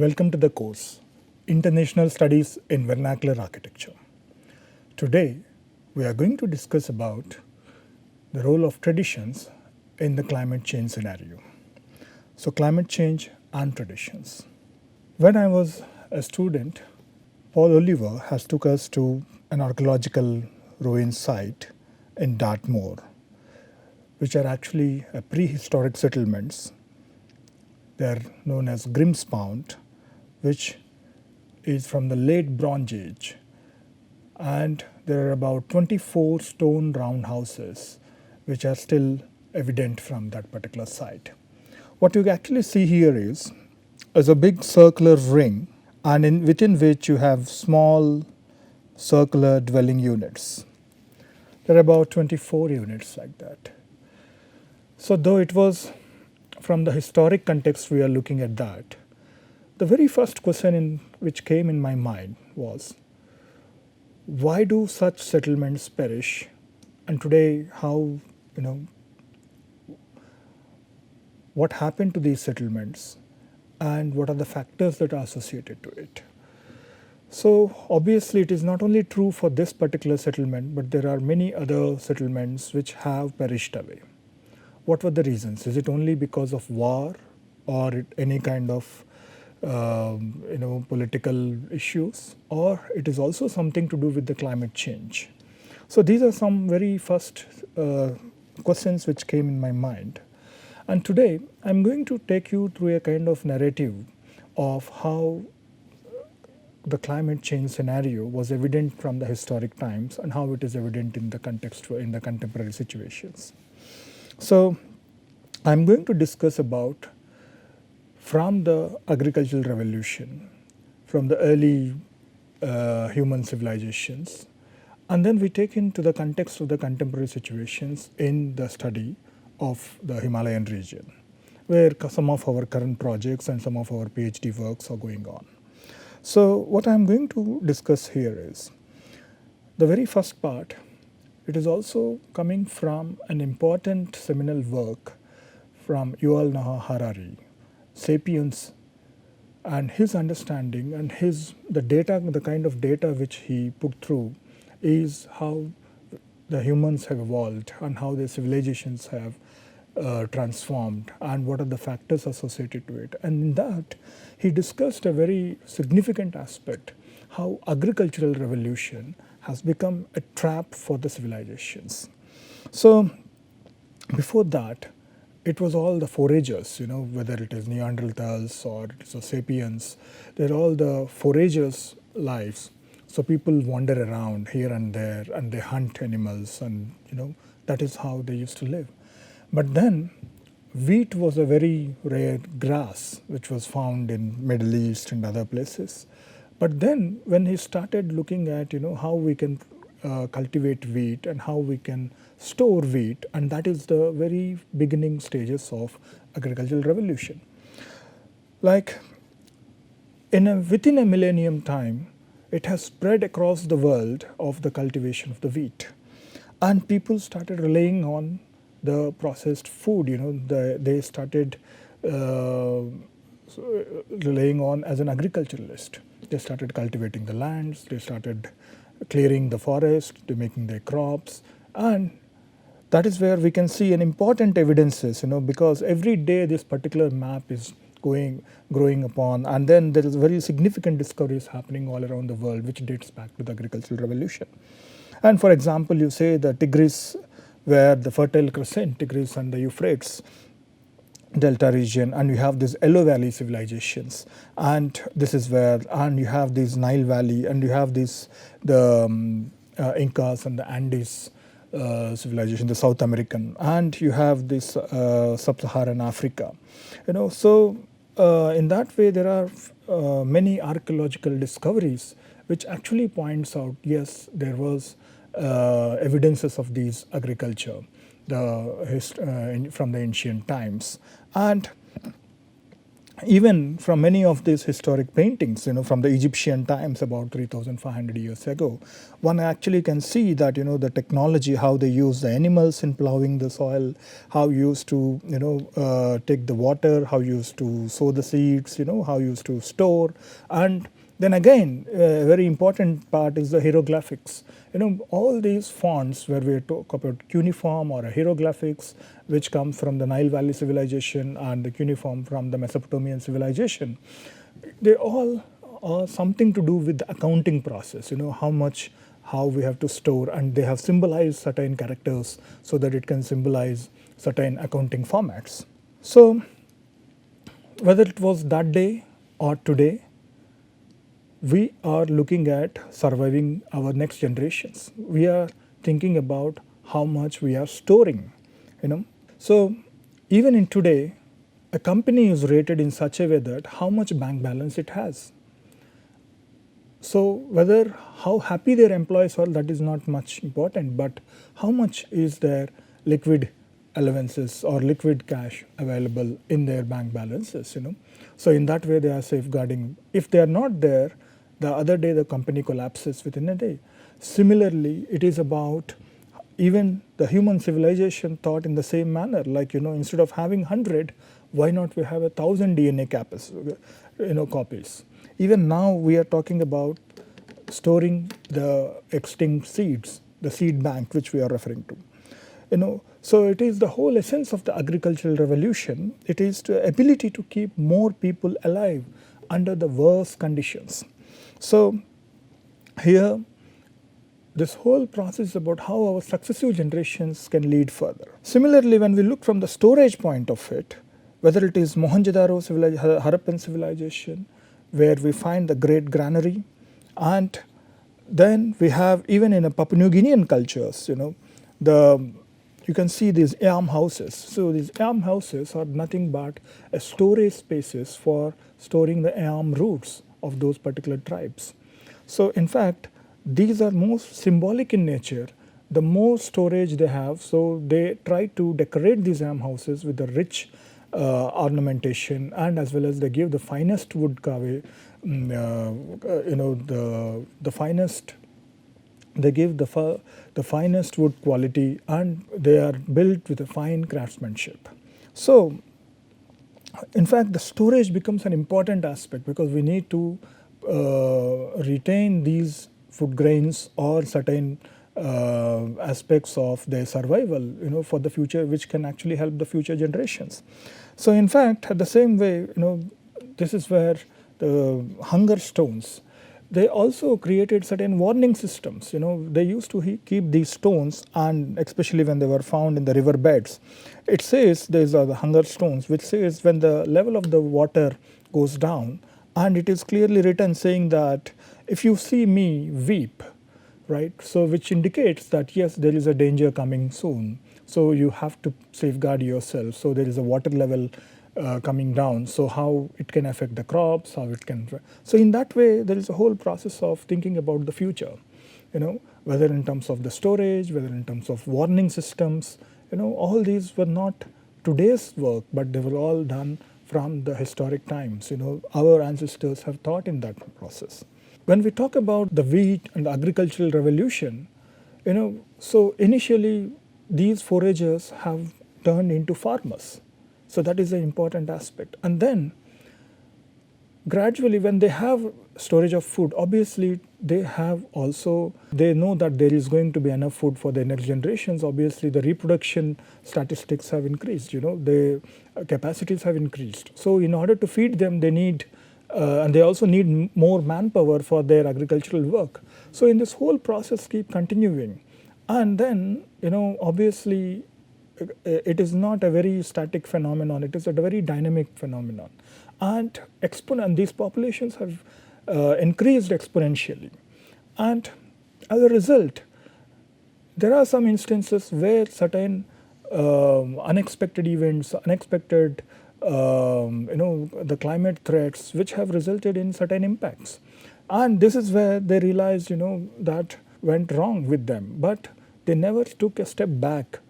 Welcome to the course, International Studies in Vernacular Architecture. Today, we are going to discuss about the role of traditions in the climate change scenario. So, climate change and traditions. When I was a student, Paul Oliver has took us to an archaeological ruin site in Dartmoor, which are actually prehistoric settlements. They are known as Grimspound, which is from the late Bronze Age, and there are about 24 stone roundhouses which are still evident from that particular site. What you actually see here is a big circular ring, and within which you have small circular dwelling units. There are about 24 units like that. So though it was from the historic context we are looking at that, the very first question which came in my mind was, why do such settlements perish? And today, what happened to these settlements and what are the factors that are associated to it? So obviously it is not only true for this particular settlement, but there are many other settlements which have perished away. What were the reasons? Is it only because of war or any kind of political issues, or it is also something to do with the climate change? So these are some very first questions which came in my mind. And today I'm going to take you through a kind of narrative of how the climate change scenario was evident from the historic times and how it is evident in the context in the contemporary situations. So I'm going to discuss about from the agricultural revolution, from the early human civilizations, and then we take into the context of the contemporary situations in the study of the Himalayan region, where some of our current projects and some of our PhD works are going on. So what I'm going to discuss here is the very first part. It is also coming from an important seminal work from Yuval Noah Harari, Sapiens, and his understanding and the kind of data which he put through is how the humans have evolved and how their civilizations have transformed and what are the factors associated to it. And in that, he discussed a very significant aspect, how agricultural revolution has become a trap for the civilizations. So before that, it was all the foragers, whether it is Neanderthals or sapiens, they're all the foragers' lives. So people wander around here and there and they hunt animals, and that is how they used to live. But then wheat was a very rare grass which was found in Middle East and other places. But then when he started looking at how we can cultivate wheat and how we can store wheat, and that is the very beginning stages of agricultural revolution. Like within a millennium time, it has spread across the world of the cultivation of the wheat, and people started relying on the processed food. They started relying on as an agriculturalist. They started cultivating the lands, they started clearing the forest, they're making their crops, and that is where we can see an important evidences, because every day this particular map is growing upon, and then there is very significant discoveries happening all around the world which dates back to the agricultural revolution. And for example, you say the Tigris, where the Fertile Crescent, Tigris and the Euphrates Delta region, and you have these Yellow Valley civilizations, and this is where, and you have this Nile Valley, and you have the Incas and the Andes civilization, the South American, and you have this sub-Saharan Africa. So in that way there are many archaeological discoveries which actually points out, yes, there was evidences of these agriculture from the ancient times. And even from many of these historic paintings, from the Egyptian times about 3,500 years ago, one actually can see that, the technology, how they use the animals in plowing the soil, how used to, take the water, how used to sow the seeds, how used to store. And then again, a very important part is the hieroglyphics. All these fonts where we talk about cuneiform or hieroglyphics, which come from the Nile Valley civilization and the cuneiform from the Mesopotamian civilization, they all are something to do with the accounting process, how we have to store, and they have symbolized certain characters so that it can symbolize certain accounting formats. So whether it was that day or today, we are looking at surviving our next generations. We are thinking about how much we are storing. So even in today, a company is rated in such a way that how much bank balance it has. So whether how happy their employees are, that is not much important, but how much is their liquid allowances or liquid cash available in their bank balances. So in that way they are safeguarding. If they are not there, the other day the company collapses within a day. Similarly, it is about even the human civilization thought in the same manner, like instead of having 100, why not we have 1,000 DNA copies. Even now we are talking about storing the extinct seeds, the seed bank which we are referring to. So it is the whole essence of the agricultural revolution. It is the ability to keep more people alive under the worst conditions. So here, this whole process is about how our successive generations can lead further. Similarly, when we look from the storage point of it, whether it is Mohenjo-daro Harappan civilization, where we find the great granary, and then we have even in a Papua New Guinean cultures, you can see these yam houses. So these yam houses are nothing but a storage spaces for storing the yam roots of those particular tribes. So in fact, these are most symbolic in nature. The more storage they have, so they try to decorate these yam houses with the rich ornamentation, and as well as they give the finest wood carving, the finest. They give the finest wood quality, and they are built with a fine craftsmanship. So in fact, the storage becomes an important aspect because we need to retain these food grains or certain aspects of their survival, for the future, which can actually help the future generations. So in fact, the same way, this is where the hunger stones, they also created certain warning systems. They used to keep these stones, and especially when they were found in the river beds, it says these are the hunger stones, which says when the level of the water goes down, and it is clearly written saying that if you see me, weep, right? So which indicates that yes, there is a danger coming soon. So you have to safeguard yourself. So there is a water level coming down, so how it can affect the crops, how it can. So in that way, there is a whole process of thinking about the future, whether in terms of the storage, whether in terms of warning systems, all these were not today's work, but they were all done from the historic times. Our ancestors have thought in that process. When we talk about the wheat and the agricultural revolution, so initially these foragers have turned into farmers. So that is an important aspect. And then gradually when they have storage of food, obviously they know that there is going to be enough food for the next generations. Obviously the reproduction statistics have increased, the capacities have increased. So in order to feed them, they need, and they also need more manpower for their agricultural work. So in this whole process keep continuing. And then, obviously, it is not a very static phenomenon, it is a very dynamic phenomenon. And these populations have increased exponentially. And as a result, there are some instances where certain unexpected events, the climate threats, which have resulted in certain impacts. And this is where they realized, that went wrong with them. But they never took a step back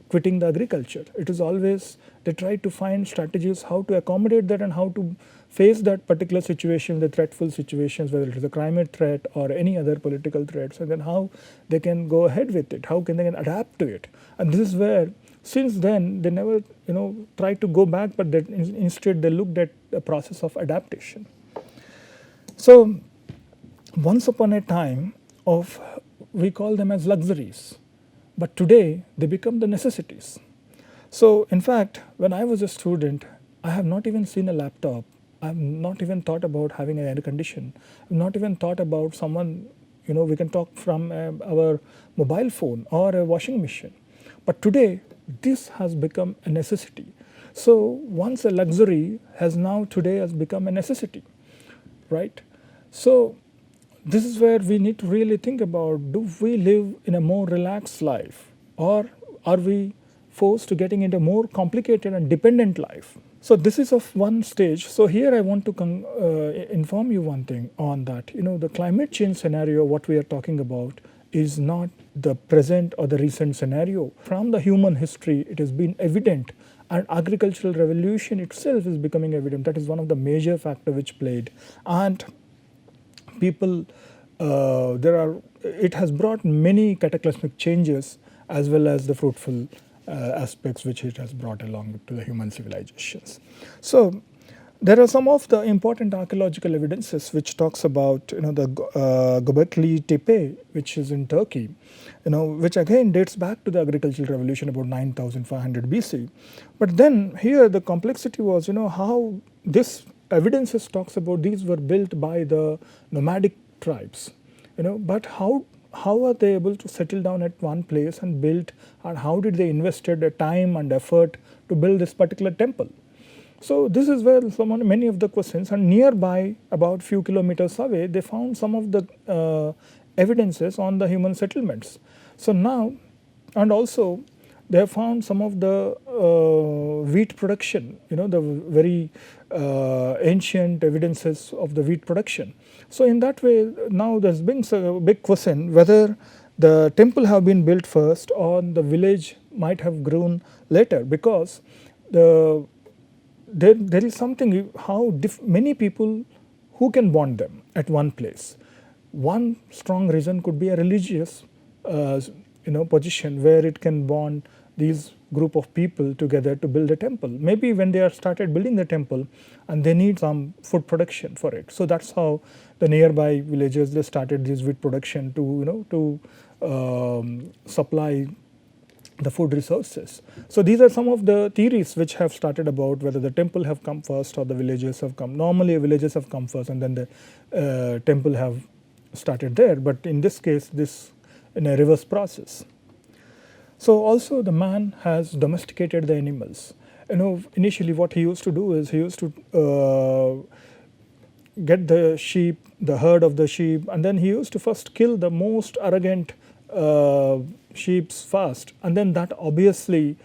quitting the agriculture. It is always they try to find strategies how to accommodate that and how to face that particular situation, the threatful situations, whether it is a climate threat or any other political threats, and then how they can go ahead with it, how can they adapt to it. And this is where since then they never tried to go back, but that instead they looked at the process of adaptation. So once upon a time we call them as luxuries, but today they become the necessities. So in fact, when I was a student, I have not even seen a laptop. I have not even thought about having an air condition. I have not even thought about someone, we can talk from our mobile phone or a washing machine. But today, this has become a necessity. So once a luxury has become a necessity, right? So this is where we need to really think about, do we live in a more relaxed life, or are we forced to getting into a more complicated and dependent life? So this is of one stage. So here I want to inform you one thing on that. The climate change scenario, what we are talking about, is not the present or the recent scenario. From the human history, it has been evident, and agricultural revolution itself is becoming evident. That is one of the major factors which played. And people, it has brought many cataclysmic changes as well as the fruitful aspects which it has brought along to the human civilizations. So there are some of the important archaeological evidences which talks about the Göbekli Tepe, which is in Turkey, which again dates back to the agricultural revolution about 9500 BC. But then here the complexity was how this evidences talks about these were built by the nomadic tribes, but how are they able to settle down at one place and build, and how did they invested the time and effort to build this particular temple? So this is where many of the questions, and nearby about few kilometers away they found some of the evidences on the human settlements. So now, and also they have found some of the wheat production, the very ancient evidences of the wheat production. So in that way, now there's been a big question whether the temple have been built first or the village might have grown later, because there is something how many people who can bond them at one place. One strong reason could be a religious position where it can bond these group of people together to build a temple. Maybe when they are started building the temple and they need some food production for it. So that's how the nearby villages, they started this wheat production to supply the food resources. So these are some of the theories which have started about whether the temple have come first or the villages have come. Normally villages have come first and then the temple have started there, but in this case this in a reverse process. So also the man has domesticated the animals. Initially what he used to do is he used to get the sheep, the herd of the sheep, and then he used to first kill the most arrogant sheep first, and then that obviously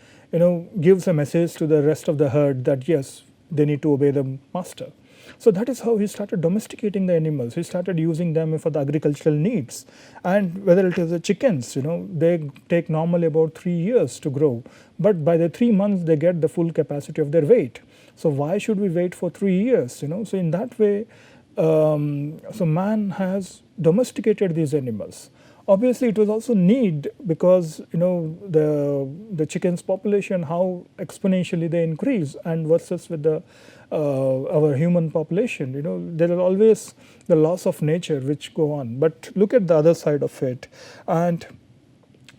gives a message to the rest of the herd that yes, they need to obey the master. So that is how he started domesticating the animals. He started using them for the agricultural needs. And whether it is the chickens, they take normally about 3 years to grow, but by the 3 months they get the full capacity of their weight. So why should we wait for 3 years? So in that way, so man has domesticated these animals. Obviously, it was also need because the chickens population, how exponentially they increase, and versus with the our human population, there is always the loss of nature which go on. But look at the other side of it, and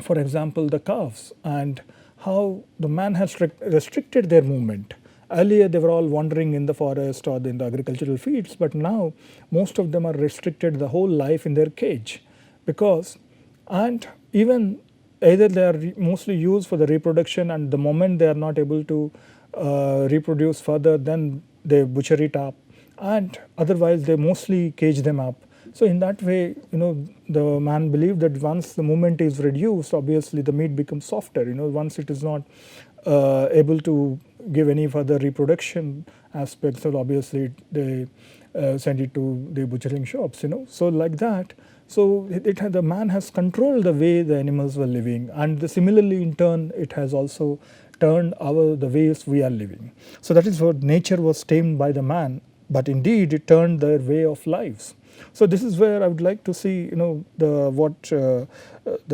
for example, the calves and how the man has restricted their movement. Earlier, they were all wandering in the forest or in the agricultural fields, but now most of them are restricted the whole life in their cage. Because, and even either they are mostly used for the reproduction, and the moment they are not able to reproduce further, then they butcher it up, and otherwise they mostly cage them up. So in that way, the man believed that once the movement is reduced, obviously the meat becomes softer. Once it is not able to give any further reproduction aspects, so obviously they send it to the butchering shops. So like that, So the man has controlled the way the animals were living, and similarly in turn it has also turned the ways we are living. So that is what nature was tamed by the man, but indeed it turned their way of lives. So this is where I would like to see, the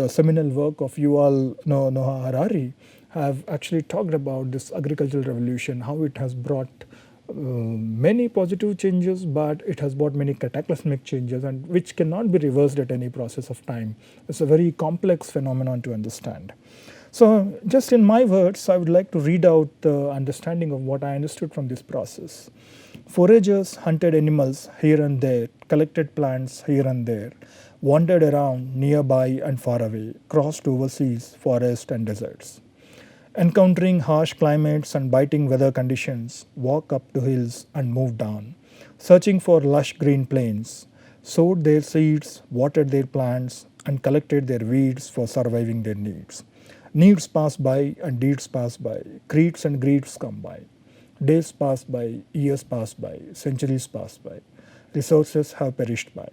seminal work of Yuval Noah Harari have actually talked about this agricultural revolution, how it has brought many positive changes, but it has brought many cataclysmic changes, and which cannot be reversed at any process of time. It's a very complex phenomenon to understand. So just in my words, I would like to read out the understanding of what I understood from this process. Foragers hunted animals here and there, collected plants here and there, wandered around nearby and far away, crossed overseas, forests and deserts. Encountering harsh climates and biting weather conditions, walk up to hills and move down, searching for lush green plains, sowed their seeds, watered their plants, and collected their weeds for surviving their needs. Needs pass by and deeds pass by, creeds and greeds come by. Days pass by, years pass by, centuries pass by. Resources have perished by.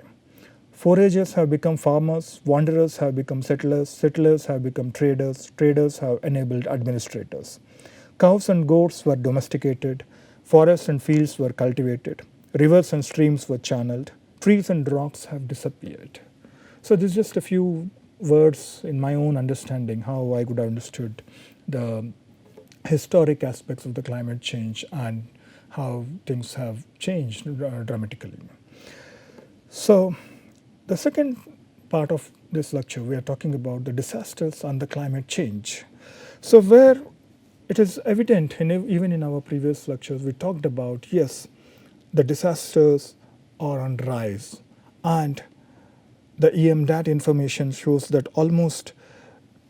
Foragers have become farmers, wanderers have become settlers, settlers have become traders, traders have enabled administrators. Cows and goats were domesticated, forests and fields were cultivated, rivers and streams were channeled, trees and rocks have disappeared. So this is just a few words in my own understanding how I could have understood the historic aspects of the climate change and how things have changed dramatically. So the second part of this lecture, we are talking about the disasters and the climate change. So where it is evident, even in our previous lectures, we talked about, yes, the disasters are on rise, and the EMDAT information shows that almost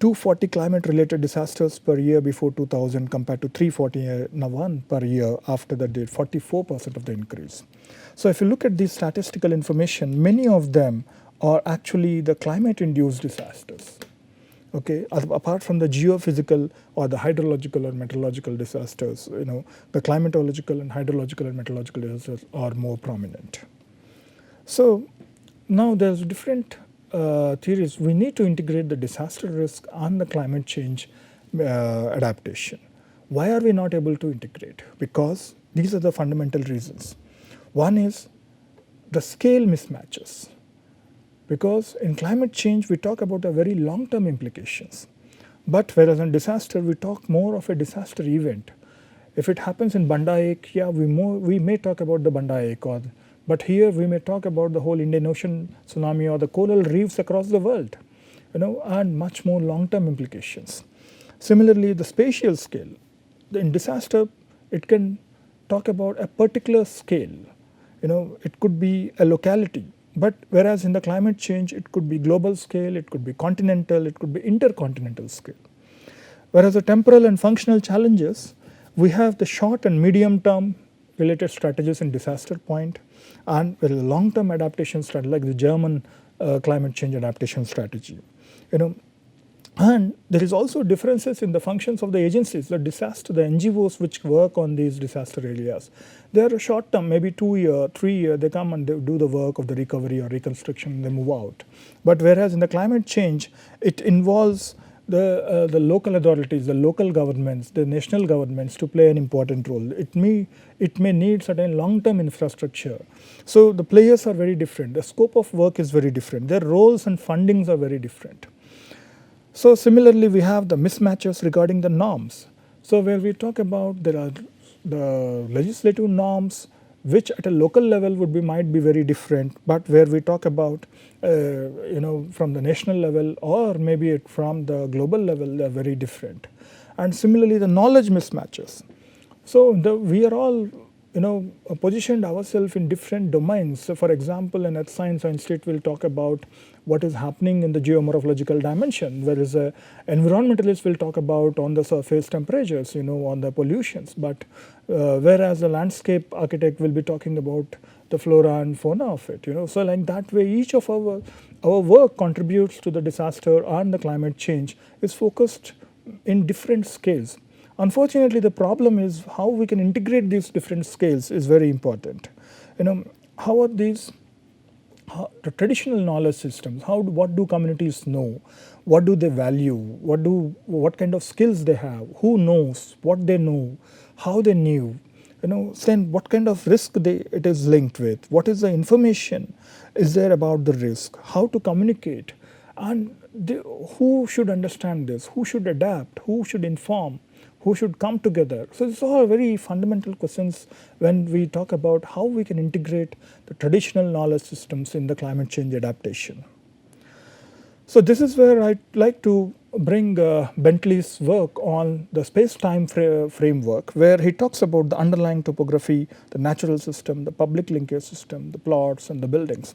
240 climate-related disasters per year before 2000 compared to 341 per year after the date, 44% of the increase. So if you look at this statistical information, many of them are actually the climate-induced disasters. Okay, apart from the geophysical or the hydrological or meteorological disasters, the climatological and hydrological and meteorological disasters are more prominent. So now there's different theories. We need to integrate the disaster risk and the climate change adaptation. Why are we not able to integrate? Because these are the fundamental reasons. One is the scale mismatches. Because in climate change, we talk about a very long-term implications. But whereas in disaster, we talk more of a disaster event. If it happens in Bandai, yeah, we may talk about the Bandai, but here we may talk about the whole Indian Ocean tsunami or the coral reefs across the world, and much more long-term implications. Similarly, the spatial scale. In disaster, it can talk about a particular scale. It could be a locality. But whereas in the climate change, it could be global scale, it could be continental, it could be intercontinental scale. Whereas the temporal and functional challenges, we have the short and medium term related strategies in disaster point, and with a long-term adaptation strategy like the German climate change adaptation strategy. And there is also differences in the functions of the agencies, the NGOs which work on these disaster areas. They are short term, maybe 2 year, 3 year, they come and they do the work of the recovery or reconstruction and they move out. But whereas in the climate change, it involves the local authorities, the local governments, the national governments to play an important role. It may need certain long-term infrastructure. So the players are very different. The scope of work is very different. Their roles and fundings are very different. So similarly, we have the mismatches regarding the norms. So where we talk about there are the legislative norms which at a local level might be very different, but where we talk about from the national level or maybe from the global level, they are very different. And similarly, the knowledge mismatches. So we are all positioned ourselves in different domains. So for example, in Earth Science Institute, we'll talk about what is happening in the geomorphological dimension, whereas environmentalists will talk about on the surface temperatures, on the pollutions. But whereas the landscape architect will be talking about the flora and fauna of it. So like that way, each of our work contributes to the disaster and the climate change is focused in different scales. Unfortunately, the problem is how we can integrate these different scales is very important. How are these the traditional knowledge systems, what do communities know, what do they value, what kind of skills they have, who knows what they know, how they knew, then what kind of risk it is linked with, what is the information is there about the risk, how to communicate, and who should understand this, who should adapt, who should inform, who should come together. So these are very fundamental questions when we talk about how we can integrate the traditional knowledge systems in the climate change adaptation. So this is where I'd like to bring Bentley's work on the space-time framework, where he talks about the underlying topography, the natural system, the public linkage system, the plots and the buildings.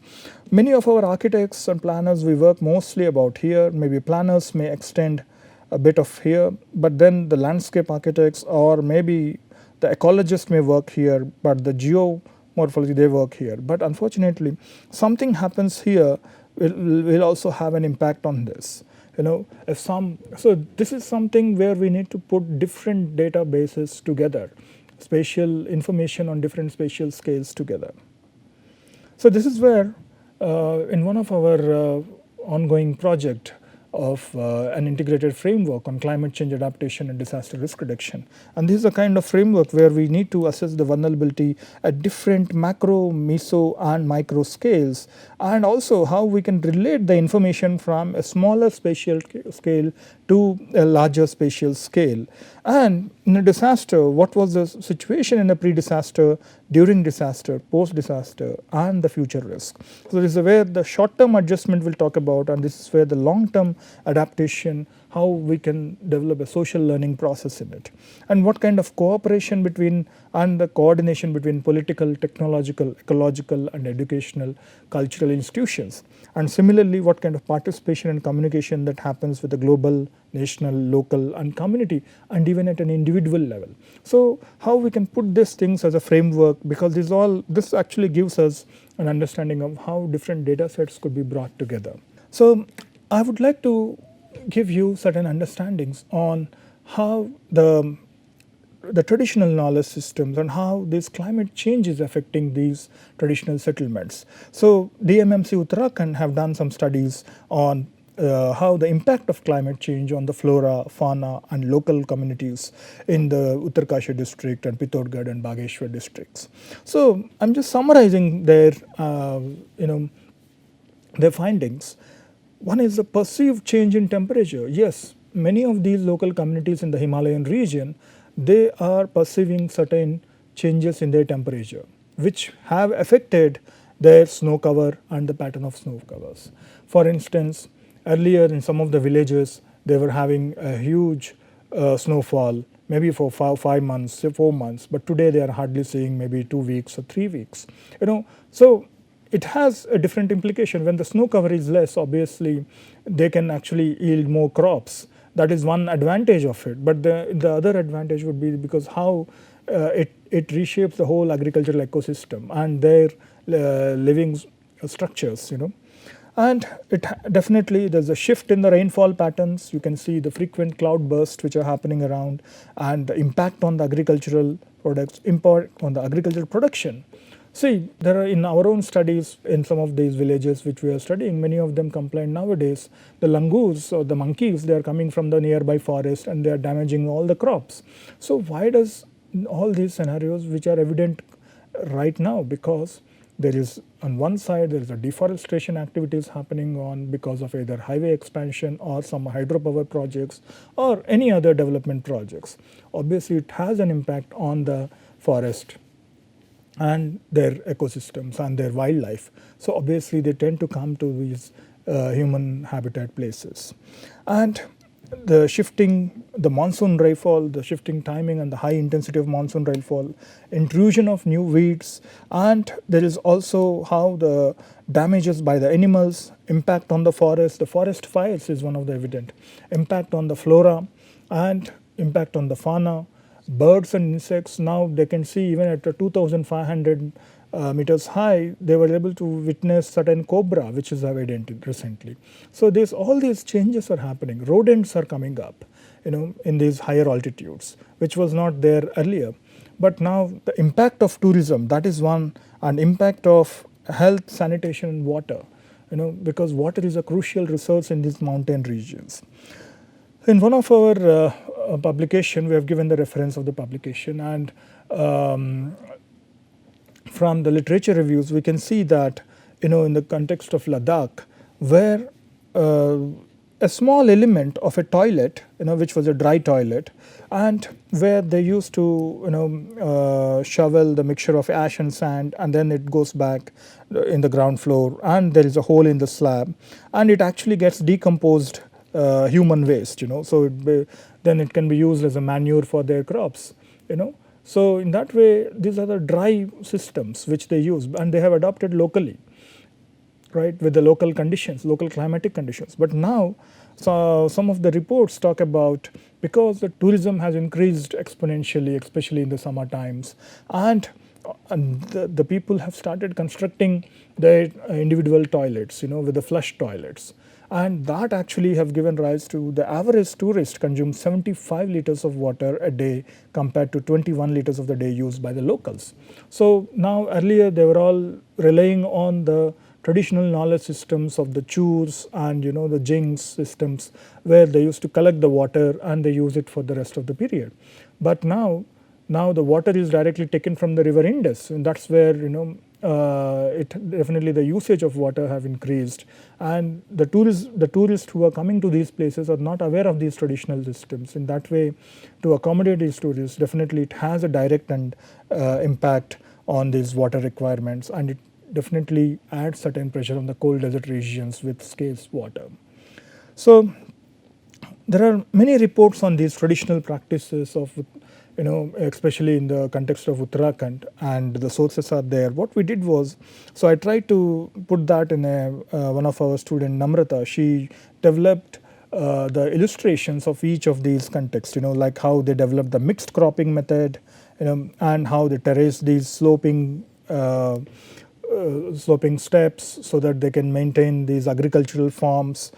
Many of our architects and planners, we work mostly about here. Maybe planners may extend a bit of here, but then the landscape architects or maybe the ecologists may work here, but the geomorphology, they work here. But unfortunately, something happens here will also have an impact on this. So this is something where we need to put different databases together, spatial information on different spatial scales together. So this is where in one of our ongoing project of an integrated framework on climate change adaptation and disaster risk reduction. And this is a kind of framework where we need to assess the vulnerability at different macro, meso and micro scales, and also how we can relate the information from a smaller spatial scale to a larger spatial scale. And in a disaster, what was the situation in a pre-disaster, during disaster, post-disaster, and the future risk. So this is where the short-term adjustment we'll talk about, and this is where the long-term adaptation, how we can develop a social learning process in it, and what kind of cooperation between and the coordination between political, technological, ecological and educational, cultural institutions, and similarly what kind of participation and communication that happens with the global, national, local and community, and even at an individual level. So how we can put these things as a framework, because this actually gives us an understanding of how different data sets could be brought together. So I would like to give you certain understandings on how the traditional knowledge systems and how this climate change is affecting these traditional settlements. So DMMC Uttarakhand have done some studies on how the impact of climate change on the flora, fauna and local communities in the Uttarkashi district and Pithodgarh and Bageshwar districts. So I'm just summarizing their findings. One is the perceived change in temperature. Yes, many of these local communities in the Himalayan region, they are perceiving certain changes in their temperature, which have affected their snow cover and the pattern of snow covers. For instance, earlier in some of the villages, they were having a huge snowfall, maybe for 5 months, 4 months, but today they are hardly seeing maybe 2 weeks or 3 weeks. So it has a different implication. When the snow cover is less, obviously they can actually yield more crops. That is one advantage of it. But the other advantage would be because how it reshapes the whole agricultural ecosystem and their living structures. And it definitely, there's a shift in the rainfall patterns. You can see the frequent cloud bursts which are happening around, and the impact on the agricultural products, impact on the agricultural production. See, there are in our own studies in some of these villages which we are studying, many of them complain nowadays, the langurs or the monkeys, they are coming from the nearby forest and they are damaging all the crops. So why does all these scenarios which are evident right now? Because there is on one side there is a deforestation activities happening on because of either highway expansion or some hydropower projects or any other development projects. Obviously it has an impact on the forest and their ecosystems and their wildlife. So obviously they tend to come to these human habitat places. And the monsoon rainfall, the shifting timing and the high intensity of monsoon rainfall, intrusion of new weeds, and there is also how the damages by the animals, impact on the forest fires is one of the evident, impact on the flora and impact on the fauna. Birds and insects, now they can see even at 2,500 meters high, they were able to witness certain cobra which is evident recently. So all these changes are happening. Rodents are coming up, in these higher altitudes, which was not there earlier. But now the impact of tourism, that is one, and impact of health, sanitation, and water. Because water is a crucial resource in these mountain regions. In one of our publication, we have given the reference of the publication, and from the literature reviews, we can see that in the context of Ladakh, where a small element of a toilet, which was a dry toilet, and where they used to shovel the mixture of ash and sand, and then it goes back in the ground floor, and there is a hole in the slab, and it actually gets decomposed human waste. So then it can be used as a manure for their crops. So in that way, these are the dry systems which they use, and they have adopted locally, right, with the local conditions, local climatic conditions. But now, so some of the reports talk about, because the tourism has increased exponentially, especially in the summer times, and the people have started constructing their individual toilets, with the flush toilets. And that actually have given rise to the average tourist consumes 75 liters of water a day compared to 21 liters of the day used by the locals. So now earlier they were all relying on the traditional knowledge systems of the churs and the jinks systems, where they used to collect the water and they use it for the rest of the period. But now the water is directly taken from the river Indus, and that's where it definitely the usage of water have increased, and the tourists who are coming to these places are not aware of these traditional systems. In that way, to accommodate these tourists, definitely it has a direct and impact on these water requirements, and it definitely adds certain pressure on the cold desert regions with scarce water. So there are many reports on these traditional practices of especially in the context of Uttarakhand, and the sources are there. What we did was, so I tried to put that in one of our student, Namrata. She developed the illustrations of each of these contexts, like how they developed the mixed cropping method, and how they terrace these sloping steps so that they can maintain these agricultural farms.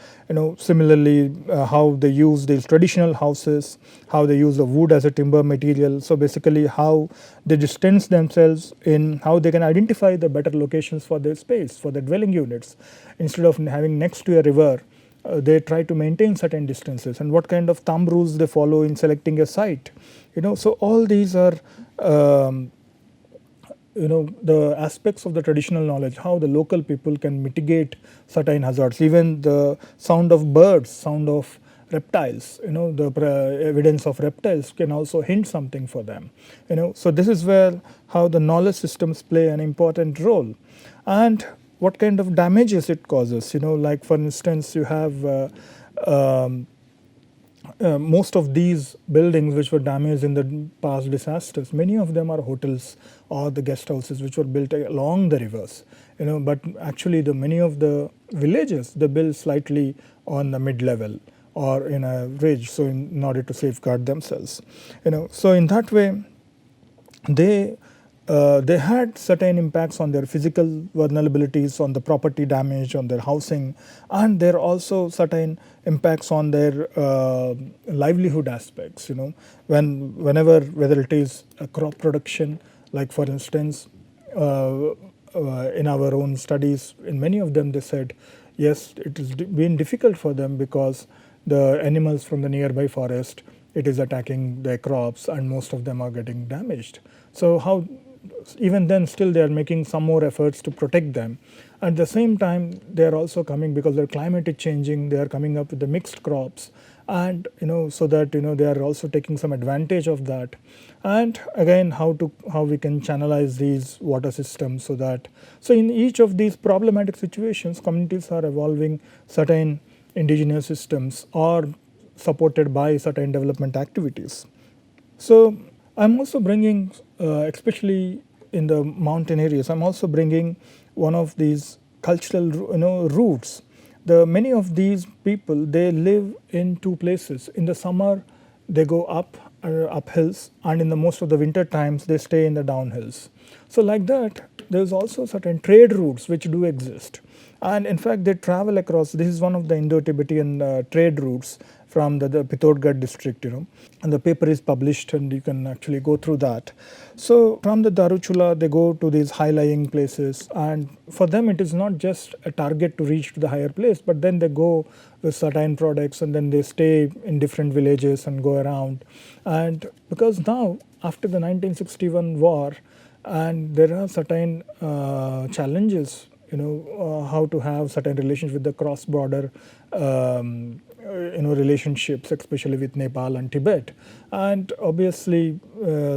Similarly, how they use these traditional houses, how they use the wood as a timber material. So basically, how they distance themselves in how they can identify the better locations for their space, for their dwelling units. Instead of having next to a river, they try to maintain certain distances, and what kind of thumb rules they follow in selecting a site. So all these are the aspects of the traditional knowledge, how the local people can mitigate certain hazards. Even the sound of birds, sound of reptiles, the evidence of reptiles can also hint something for them. So this is where how the knowledge systems play an important role, and what kind of damages it causes. Like for instance, you have most of these buildings which were damaged in the past disasters, many of them are hotels or the guest houses which were built along the rivers. But actually many of the villages, they build slightly on the mid-level or in a ridge, so in order to safeguard themselves. So in that way, they had certain impacts on their physical vulnerabilities, on the property damage, on their housing, and there are also certain impacts on their livelihood aspects. Whenever, whether it is a crop production, like for instance, in our own studies, in many of them they said, yes, it has been difficult for them because the animals from the nearby forest, it is attacking their crops, and most of them are getting damaged. So how, even then still they are making some more efforts to protect them. At the same time, they are also coming, because their climate is changing, they are coming up with the mixed crops, and so that they are also taking some advantage of that. And again, how we can channelize these water systems, so in each of these problematic situations, communities are evolving certain indigenous systems or supported by certain development activities. So I'm also bringing, especially in the mountain areas, I'm also bringing one of these cultural roots. Many of these people, they live in two places. In the summer, they go up hills, and in the most of the winter times, they stay in the down hills. So like that, there's also certain trade routes which do exist. And in fact, they travel across. This is one of the Indo-Tibetan trade routes from the Pithogarh district, and the paper is published, and you can actually go through that. So from the Dharuchula, they go to these high-lying places, and for them it is not just a target to reach to the higher place, but then they go with certain products, and then they stay in different villages and go around. And because now, after the 1961 war, and there are certain challenges, how to have certain relations with the cross-border relationships, especially with Nepal and Tibet. And obviously,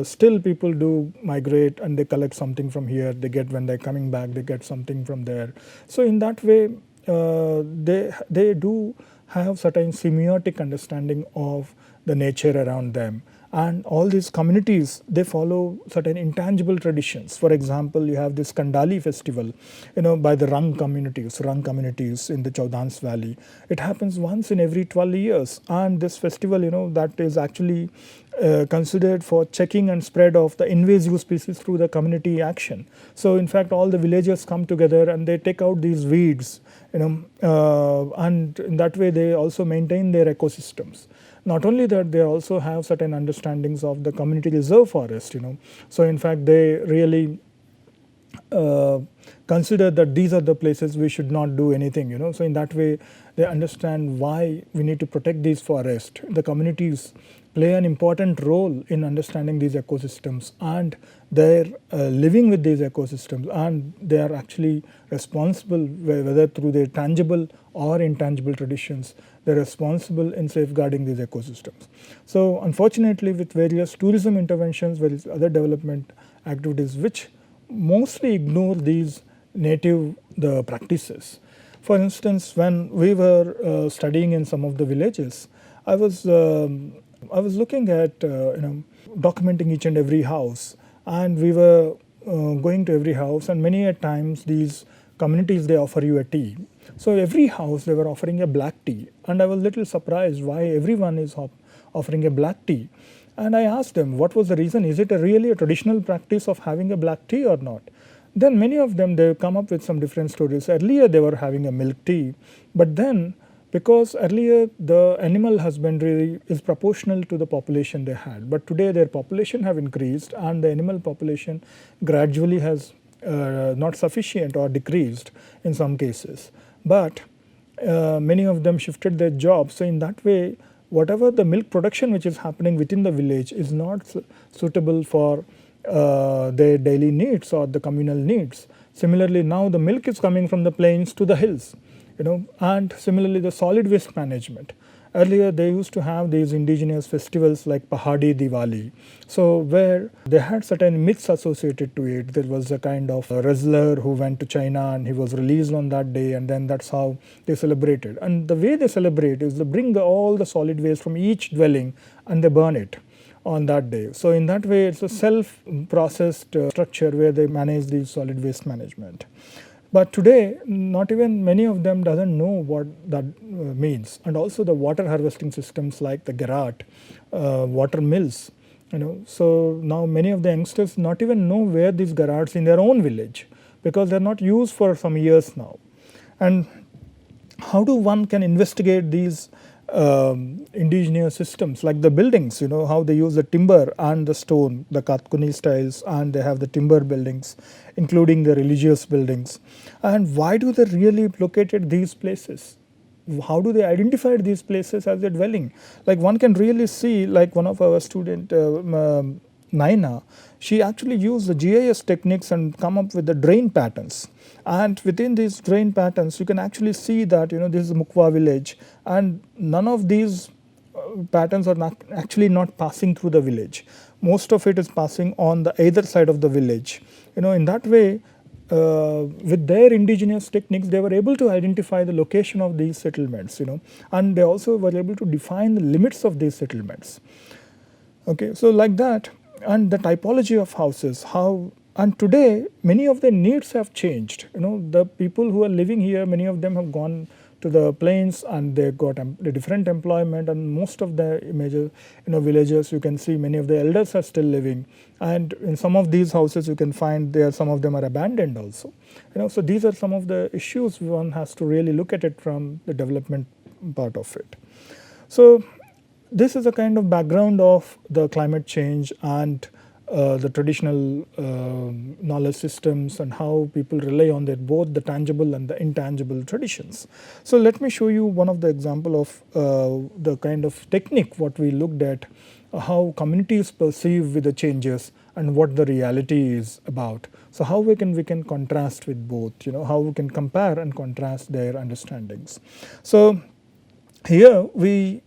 still people do migrate, and they collect something from here. They get, when they're coming back, they get something from there. So in that way, they do have certain semiotic understanding of the nature around them. And all these communities, they follow certain intangible traditions. For example, you have this Kandali festival, by the Rang communities in the Chaudhans Valley. It happens once in every 12 years. And this festival, that is actually considered for checking and spread of the invasive species through the community action. So in fact, all the villagers come together and they take out these weeds, and in that way they also maintain their ecosystems. Not only that, they also have certain understandings of the community reserve forest, So in fact, they really consider that these are the places we should not do anything, So in that way, they understand why we need to protect these forests. The communities play an important role in understanding these ecosystems, and they're living with these ecosystems, and they are actually responsible, whether through their tangible or intangible traditions, they're responsible in safeguarding these ecosystems. So unfortunately, with various tourism interventions, various other development activities, which mostly ignore these native practices. For instance, when we were studying in some of the villages, I was looking at documenting each and every house, and we were going to every house, and many a times these communities, they offer you a tea. So every house they were offering a black tea, and I was a little surprised why everyone is offering a black tea. And I asked them what was the reason. Is it really a traditional practice of having a black tea or not? Then many of them, they come up with some different stories. Earlier they were having a milk tea, but then because earlier the animal husbandry is proportional to the population they had, but today their population have increased, and the animal population gradually has not sufficient or decreased in some cases. But many of them shifted their jobs. So in that way, whatever the milk production which is happening within the village is not suitable for their daily needs or the communal needs. Similarly, now the milk is coming from the plains to the hills, and similarly the solid waste management. Earlier they used to have these indigenous festivals like Pahadi Diwali, so where they had certain myths associated to it. There was a kind of a wrestler who went to China and he was released on that day, and then that's how they celebrated. And the way they celebrate is they bring all the solid waste from each dwelling and they burn it on that day. So in that way, it's a self-processed structure where they manage the solid waste management. But today, not even many of them doesn't know what that means. And also the water harvesting systems like the Gerard, water mills, So now many of the youngsters not even know where these Gerards in their own village, because they're not used for some years now. And how do one can investigate these indigenous systems like the buildings, how they use the timber and the stone, the Katkuni styles, and they have the timber buildings, including the religious buildings. And why do they really located these places? How do they identify these places as their dwelling? Like one can really see, like one of our student, Naina, she actually used the GIS techniques and come up with the drain patterns. And within these drain patterns, you can actually see that this is Mukwa village, and none of these patterns are not passing through the village. Most of it is passing on the either side of the village. In that way, with their indigenous techniques, they were able to identify the location of these settlements. And they also were able to define the limits of these settlements. Okay, so like that, and the typology of houses, and today many of the needs have changed. The people who are living here, many of them have gone to the plains, and they got the different employment, and most of the major villages, you can see many of the elders are still living, and in some of these houses you can find there some of them are abandoned also. So these are some of the issues one has to really look at it from the development part of it. So this is a kind of background of the climate change and the traditional knowledge systems and how people rely on both the tangible and the intangible traditions. So let me show you one of the example of the kind of technique what we looked at, how communities perceive with the changes and what the reality is about. So how we can contrast with both, how we can compare and contrast their understandings. So here we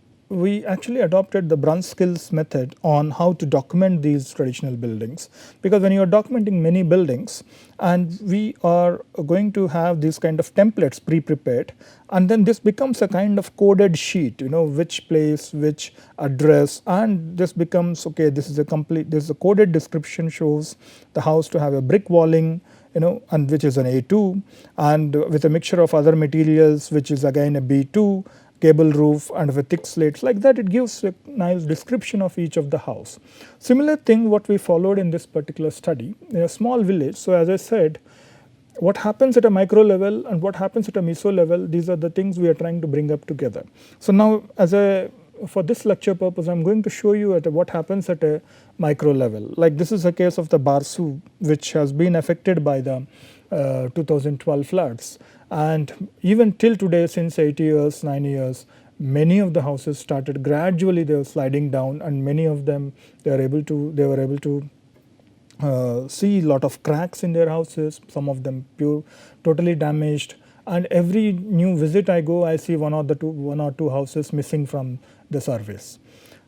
actually adopted the Brunskills method on how to document these traditional buildings, because when you are documenting many buildings and we are going to have these kind of templates pre-prepared, and then this becomes a kind of coded sheet, which place, which address, and this becomes okay, this is a coded description, shows the house to have a brick walling, and which is an A2, and with a mixture of other materials which is again a B2, gable roof and with thick slates. Like that, it gives a nice description of each of the house. Similar thing what we followed in this particular study in a small village. So as I said, what happens at a micro level and what happens at a meso level, these are the things we are trying to bring up together. So now for this lecture purpose, I am going to show you what happens at a micro level. Like this is a case of the Barsu, which has been affected by the 2012 floods. And even till today, since 8 years, 9 years, many of the houses started gradually, they were sliding down, and many of them they were able to see a lot of cracks in their houses, some of them totally damaged. And every new visit I go, I see one or two houses missing from the surface.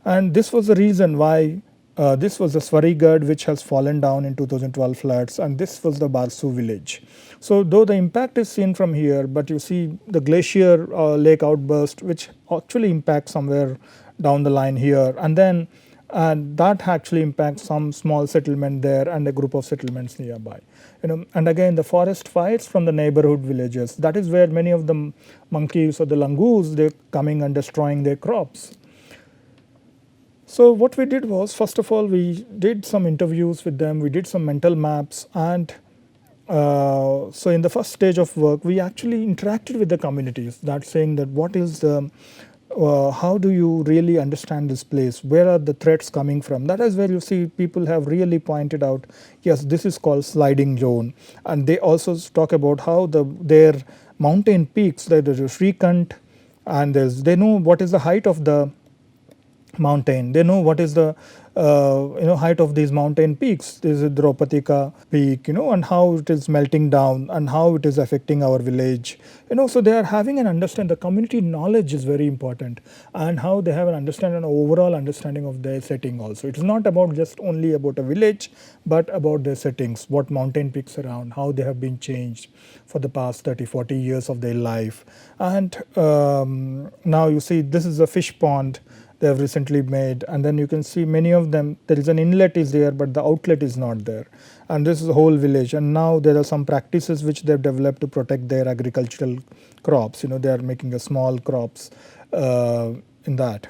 And this was the reason why this was the Swarigad, which has fallen down in 2012 floods, and this was the Barsu village. So though the impact is seen from here, but you see the glacier lake outburst, which actually impacts somewhere down the line here, and then that actually impacts some small settlement there and a group of settlements nearby. And again the forest fires from the neighborhood villages, that is where many of the monkeys or the langurs, they're coming and destroying their crops. So what we did was, first of all, we did some interviews with them, we did some mental maps, and so in the first stage of work, we actually interacted with the communities, that saying that what is the, how do you really understand this place, where are the threats coming from. That is where you see people have really pointed out, yes, this is called sliding zone, and they also talk about how their mountain peaks, there is Shrikant, and they know what is the height of the mountain, they know what is the height of these mountain peaks. This is Draupatika peak, and how it is melting down and how it is affecting our village. So they are having an understanding. The community knowledge is very important, and how they have an overall understanding of their setting also. It is not about just only about a village, but about their settings, what mountain peaks around, how they have been changed for the past 30-40 years of their life. And now you see this is a fish pond they have recently made, and then you can see many of them, there is an inlet is there, but the outlet is not there, and this is the whole village. And now there are some practices which they have developed to protect their agricultural crops, they are making a small crops in that.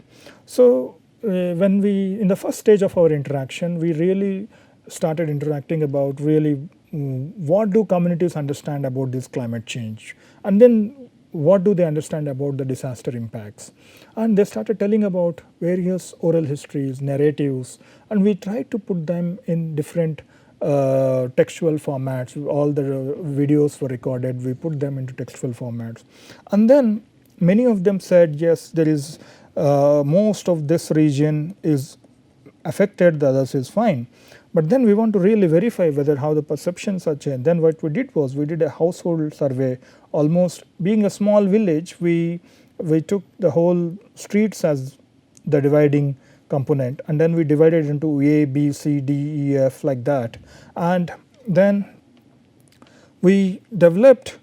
So when we, in the first stage of our interaction, we really started interacting about really what do communities understand about this climate change, and then what do they understand about the disaster impacts. And they started telling about various oral histories, narratives, and we tried to put them in different textual formats. All the videos were recorded, we put them into textual formats. And then many of them said, yes, there is most of this region is affected, the others is fine. But then we want to really verify whether how the perceptions are changed. Then what we did was, we did a household survey. Almost being a small village, we took the whole streets as the dividing component, and then we divided into A, B, C, D, E, F, like that. And then we developed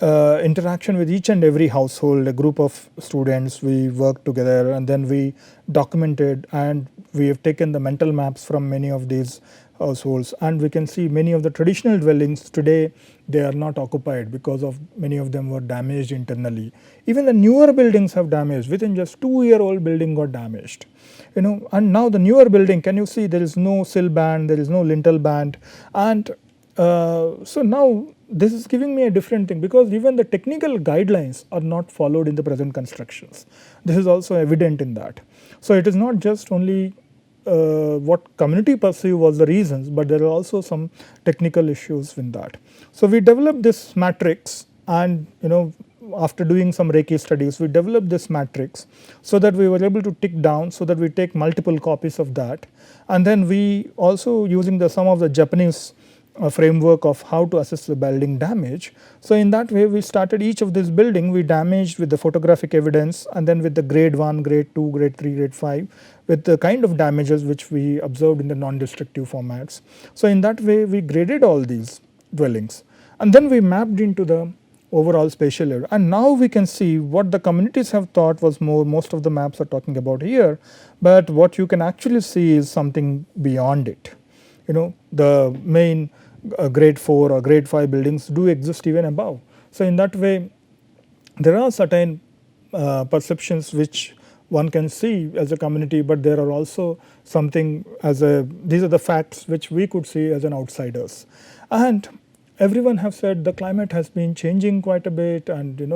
interaction with each and every household, a group of students, we worked together, and then we documented, and we have taken the mental maps from many of these households, and we can see many of the traditional dwellings today, they are not occupied because of many of them were damaged internally. Even the newer buildings have damaged. Within just 2-year-old building got damaged, and now the newer building, can you see there is no sill band, there is no lintel band, and so now this is giving me a different thing, because even the technical guidelines are not followed in the present constructions. This is also evident in that. So it is not just only what community perceive was the reasons, but there are also some technical issues in that. So we developed this matrix, and after doing some Roorkee studies, we developed this matrix so that we were able to tick down, so that we take multiple copies of that, and then we also using some of the Japanese framework of how to assess the building damage. So in that way we started each of this building, we damaged with the photographic evidence, and then with the grade 1, grade 2, grade 3, grade 5, with the kind of damages which we observed in the non-destructive formats. So in that way we graded all these dwellings, and then we mapped into the overall spatial area, and now we can see what the communities have thought was most of the maps are talking about here, but what you can actually see is something beyond it. The main grade 4 or grade 5 buildings do exist even above. So in that way there are certain perceptions which one can see as a community, but there are also something these are the facts which we could see as an outsiders. And everyone have said the climate has been changing quite a bit, and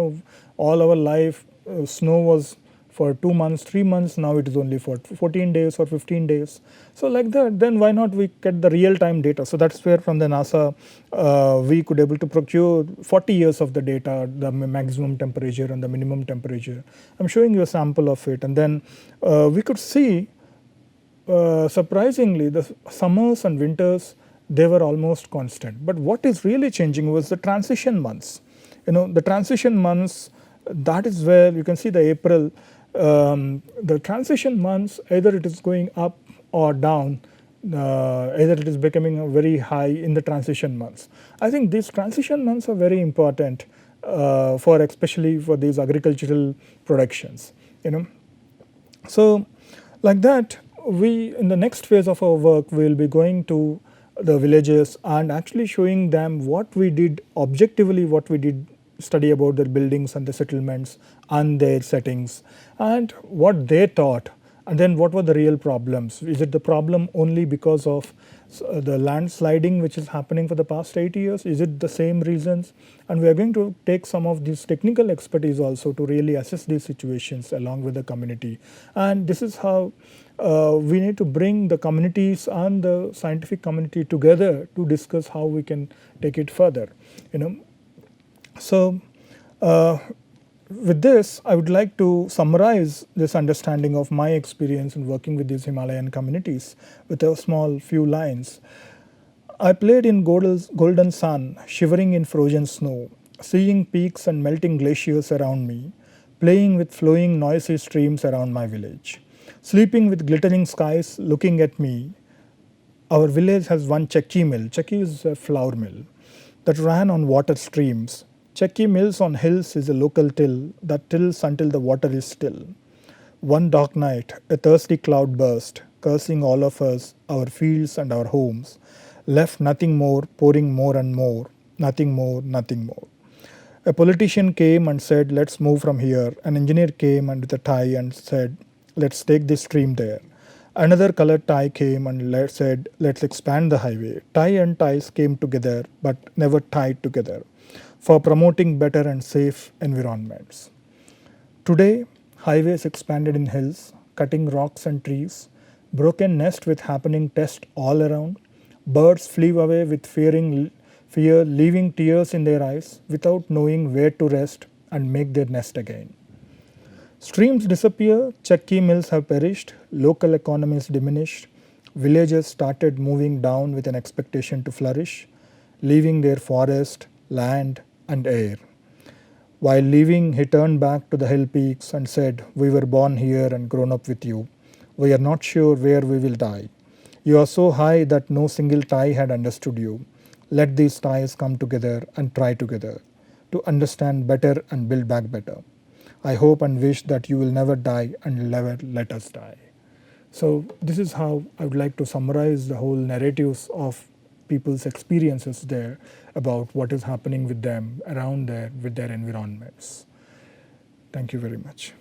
all our life snow was for 2 months, 3 months, now it is only for 14 days or 15 days. So like that, then why not we get the real time data? So that's where from the NASA we could able to procure 40 years of the data, the maximum temperature and the minimum temperature. I'm showing you a sample of it, and then we could see surprisingly the summers and winters, they were almost constant. But what is really changing was the transition months. The transition months, that is where you can see the April, the transition months, either it is going up or down, either it is becoming very high in the transition months. I think these transition months are very important for especially for these agricultural productions. So like that, we in the next phase of our work we will be going to the villages and actually showing them what we did objectively, what we did study about their buildings and the settlements and their settings and what they thought, and then what were the real problems. Is it the problem only because of the landsliding which is happening for the past 8 years? Is it the same reasons? And we are going to take some of this technical expertise also to really assess these situations along with the community. And this is how we need to bring the communities and the scientific community together to discuss how we can take it further. So with this, I would like to summarize this understanding of my experience in working with these Himalayan communities with a small few lines. I played in golden sun, shivering in frozen snow, seeing peaks and melting glaciers around me, playing with flowing noisy streams around my village, sleeping with glittering skies looking at me. Our village has one chakki mill. Chakki is a flour mill that ran on water streams. Chakki mills on hills is a local till that tills until the water is still. One dark night, a thirsty cloud burst, cursing all of us, our fields and our homes, left nothing more, pouring more and more, nothing more, nothing more. A politician came and said, let's move from here. An engineer came and with a tie and said, let's take this stream there. Another colored tie came and said, let's expand the highway. Tie and ties came together, but never tied together, for promoting better and safe environments. Today, highways expanded in hills, cutting rocks and trees, broken nest with happening test all around. Birds flew away with fear, leaving tears in their eyes, without knowing where to rest and make their nest again. Streams disappear, chakki mills have perished, local economies diminished, villages started moving down with an expectation to flourish, leaving their forest, land, and air. While leaving, he turned back to the hill peaks and said, we were born here and grown up with you. We are not sure where we will die. You are so high that no single tie had understood you. Let these ties come together and try together to understand better and build back better. I hope and wish that you will never die and never let us die. So this is how I would like to summarize the whole narratives of people's experiences there about what is happening with them around there with their environments. Thank you very much.